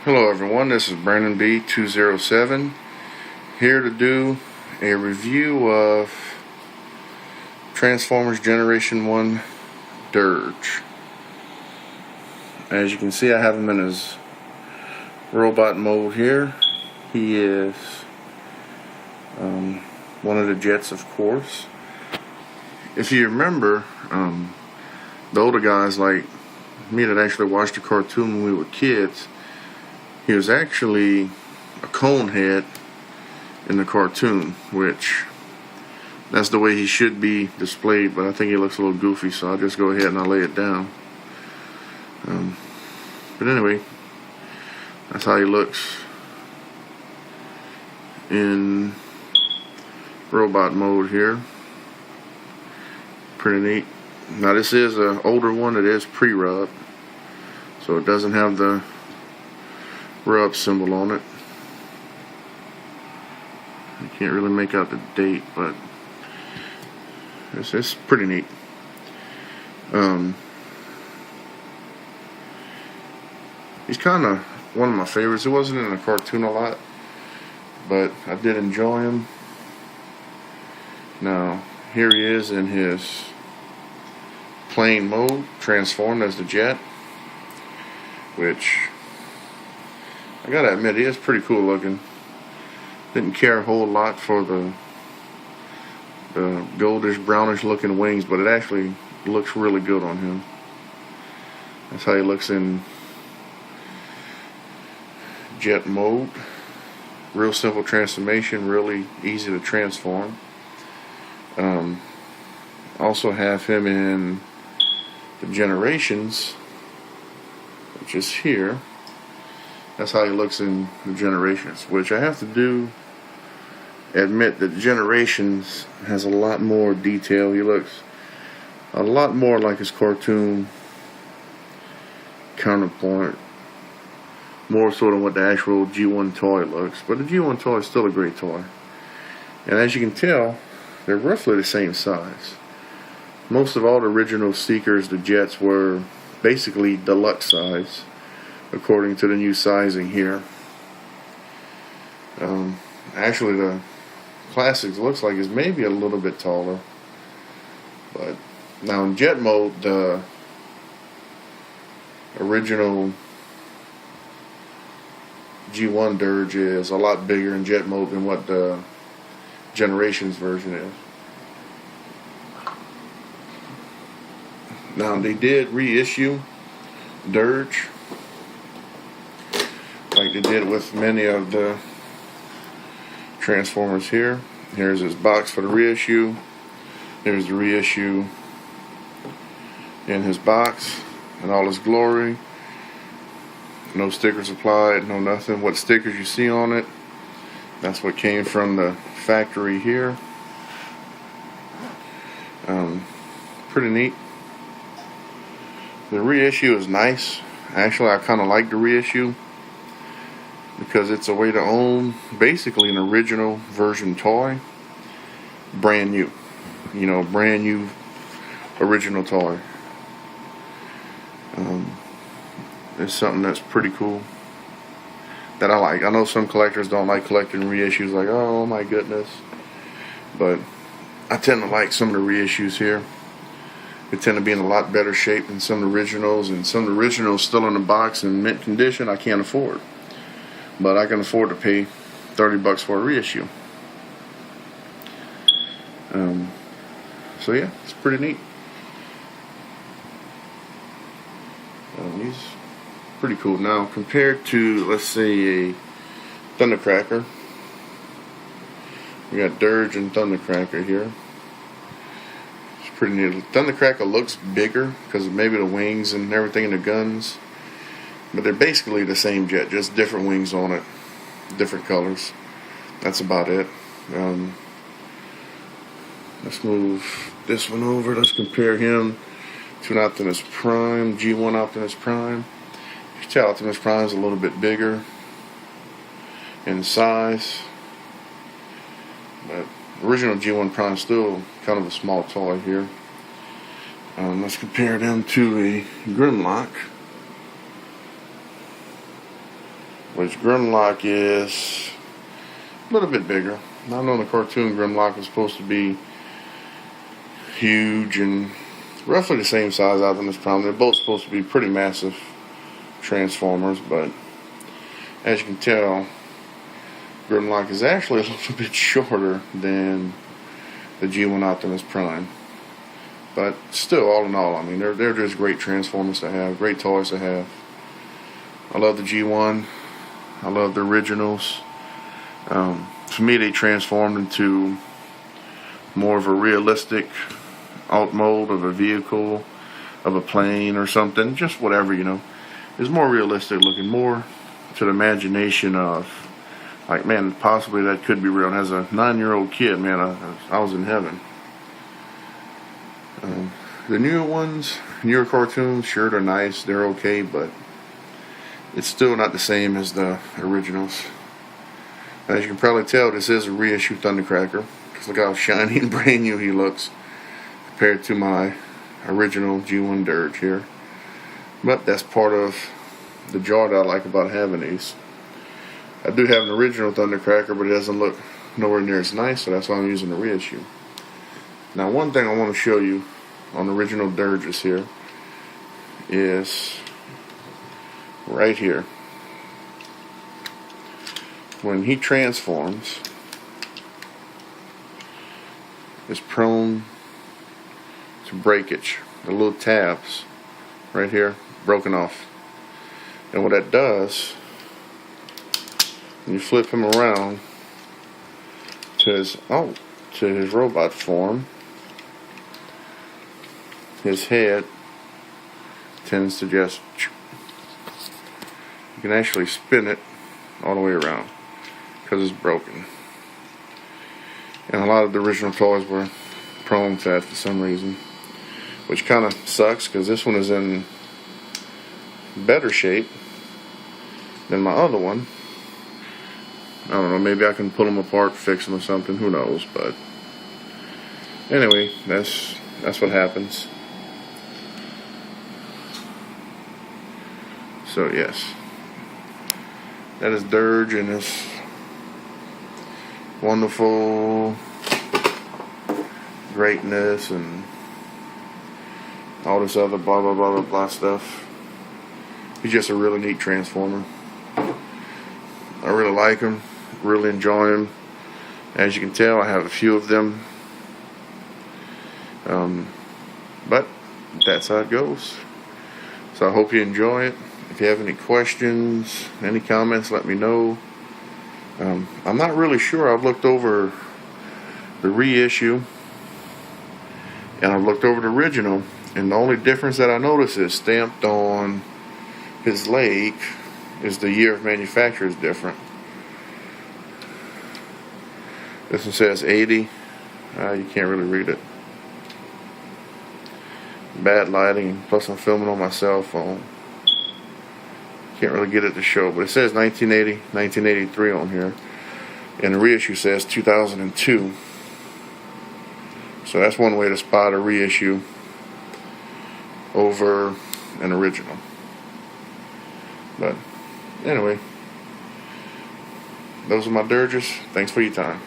Hello everyone, this is Brandon B207 here to do a review of Transformers Generation 1 Dirge. As you can see, I have him in his robot mode here. He is one of the jets, of course. If you remember, the older guys like me that actually watched the cartoon when we were kids, he was actually a cone head in the cartoon, which that's the way he should be displayed, but I think he looks a little goofy, so I'll just go ahead and I'll lay it down. But anyway, that's how he looks in robot mode here. Pretty neat. Now this is an older one that is pre-rub, so it doesn't have the rub symbol on it. I can't really make out the date, but it's pretty neat. He's kind of one of my favorites. It wasn't in the cartoon a lot, but I did enjoy him. Now here he is in his plain mode, transformed as the jet, which I gotta admit, he is pretty cool looking. Didn't care a whole lot for the goldish, brownish looking wings, but it actually looks really good on him. That's how he looks in jet mode. Real simple transformation, really easy to transform. Also have him in the Generations, which is here. That's how he looks in the Generations, which I have to admit that Generations has a lot more detail. He looks a lot more like his cartoon counterpart, more so than what the actual G1 toy looks. But the G1 toy is still a great toy, and as you can tell, they're roughly the same size. Most of all the original Seekers, the jets, were basically deluxe size, according to the new sizing here. Actually, the classics looks like it's maybe a little bit taller, but now in jet mode, the original G1 Dirge is a lot bigger in jet mode than what the Generations version is. Now they did reissue Dirge, like they did with many of the Transformers here. Here's his box for the reissue. Here's the reissue in his box in all his glory. No stickers applied, no nothing. What stickers you see on it, that's what came from the factory here. Pretty neat. The reissue is nice. Actually, I kind of like the reissue because it's a way to own basically an original version toy, brand new. You know, brand new original toy. It's something that's pretty cool that I like. I know some collectors don't like collecting reissues, like, oh my goodness, but I tend to like some of the reissues here. They tend to be in a lot better shape than some of the originals, and some of the originals still in the box in mint condition I can't afford, but I can afford to pay $30 for a reissue. So yeah, it's pretty neat. He's pretty cool. Now compared to, let's say, a Thundercracker, we got Dirge and Thundercracker here. It's pretty neat. Thundercracker looks bigger because of maybe the wings and everything in the guns, but they're basically the same jet, just different wings on it, different colors. That's about it. Let's move this one over. Let's compare him to an Optimus Prime, G1 Optimus Prime. You can tell Optimus Prime is a little bit bigger in size, but original G1 Prime still kind of a small toy here. Let's compare them to a Grimlock. which Grimlock is a little bit bigger. I know in the cartoon Grimlock is supposed to be huge and roughly the same size out in this Prime. They're both supposed to be pretty massive Transformers, but as you can tell, Grimlock is actually a little bit shorter than the G1 Optimus Prime. But still, all in all, I mean, they're just great Transformers to have, great toys to have. I love the G1. I love the originals. For me, they transformed into more of a realistic alt mode of a vehicle, of a plane or something, just whatever, you know. It's more realistic looking, more to the imagination of, like, man, possibly that could be real. And as a 9-year-old kid, man, I was in heaven. The newer ones, newer cartoons, sure, they're nice, they're okay, but it's still not the same as the originals. As you can probably tell, this is a reissue Thundercracker, because look how shiny and brand new he looks compared to my original G1 Dirge here. But that's part of the joy that I like about having these. I do have an original Thundercracker, but it doesn't look nowhere near as nice, so that's why I'm using the reissue. Now, one thing I want to show you on the original Dirges here is right here. When he transforms, is prone to breakage. The little tabs right here broken off, and what that does, when you flip him around to his robot form, his head tends to just, you can actually spin it all the way around because it's broken. And a lot of the original toys were prone to that for some reason, which kind of sucks because this one is in better shape than my other one. I don't know, maybe I can pull them apart, fix them or something, who knows, but anyway, that's what happens. So yes, that is Dirge and his wonderful greatness and all this other blah blah blah blah blah stuff. He's just a really neat Transformer. I really like him, really enjoy him. As you can tell, I have a few of them. But that's how it goes. So I hope you enjoy it. If you have any questions, any comments, let me know. I'm not really sure. I've looked over the reissue and I've looked over the original, and the only difference that I notice is stamped on his leg is the year of manufacture is different. This one says 80. You can't really read it. Bad lighting, plus I'm filming on my cell phone. Can't really get it to show, but it says 1980, 1983 on here, and the reissue says 2002. So that's one way to spot a reissue over an original. But anyway, those are my Dirges. Thanks for your time.